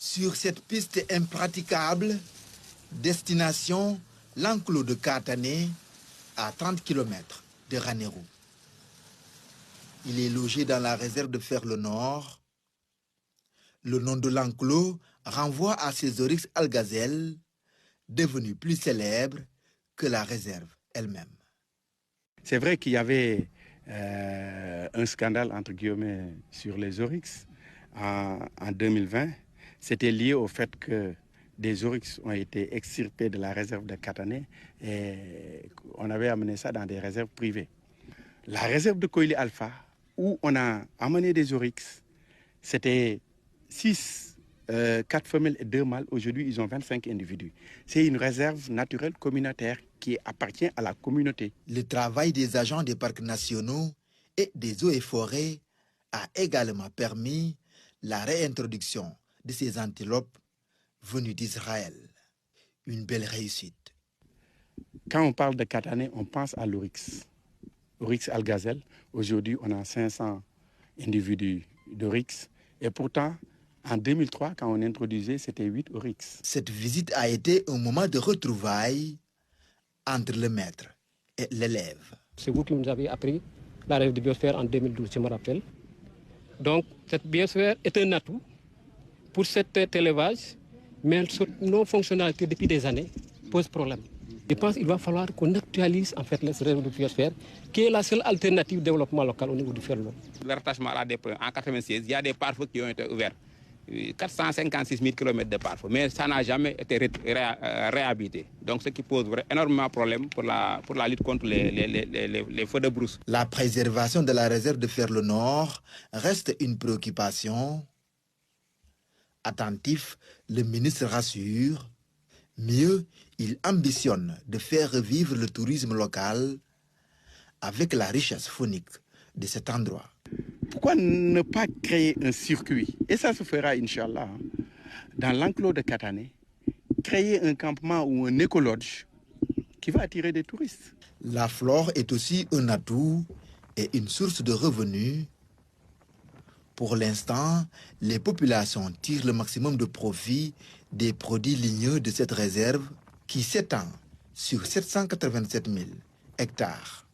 Sur cette piste impraticable, destination l'enclos de Katané, à 30 km de Ranérou. Il est logé dans la réserve de Ferlo Nord. Le nom de l'enclos renvoie à ces oryx algazelles, devenus plus célèbres que la réserve elle-même. C'est vrai qu'il y avait un scandale, entre guillemets, sur les oryx en 2020. C'était lié au fait que des oryx ont été extirpés de la réserve de Katané et on avait amené ça dans des réserves privées. La réserve de Koili Alpha, où on a amené des oryx, c'était 4 femelles et 2 mâles. Aujourd'hui, ils ont 25 individus. C'est une réserve naturelle communautaire qui appartient à la communauté. Le travail des agents des parcs nationaux et des eaux et forêts a également permis la réintroduction de ces antilopes venues d'Israël. Une belle réussite. Quand on parle de Katané, on pense à l'oryx. Oryx algazelle. Aujourd'hui, on a 500 individus d'oryx. Et pourtant, en 2003, quand on introduisait, c'était 8 oryx. Cette visite a été un moment de retrouvailles entre le maître et l'élève. C'est vous qui nous avez appris la rêve de biosphère en 2012, je me rappelle. Donc, cette biosphère est un atout pour cet élevage, mais cette non-fonctionnalité depuis des années pose problème. Je pense qu'il va falloir qu'on actualise en fait les rêves de biosphère, qui est la seule alternative de développement local au niveau du Ferlo. Le rattachement à la DEP, en 1996, il y a des pare-feux qui ont été ouverts. 456 000 km de pare-feu, mais ça n'a jamais été réhabilité. Donc, ce qui pose énormément de problèmes pour la lutte contre les feux de brousse. La préservation de la réserve de Ferlo Nord reste une préoccupation. Attentif, le ministre rassure. Mieux, il ambitionne de faire revivre le tourisme local avec la richesse faunique de cet endroit. Pourquoi ne pas créer un circuit? Et ça se fera, Inch'Allah, dans l'enclos de Katané, créer un campement ou un écolodge qui va attirer des touristes. La flore est aussi un atout et une source de revenus. Pour l'instant, les populations tirent le maximum de profit des produits ligneux de cette réserve qui s'étend sur 787 000 hectares.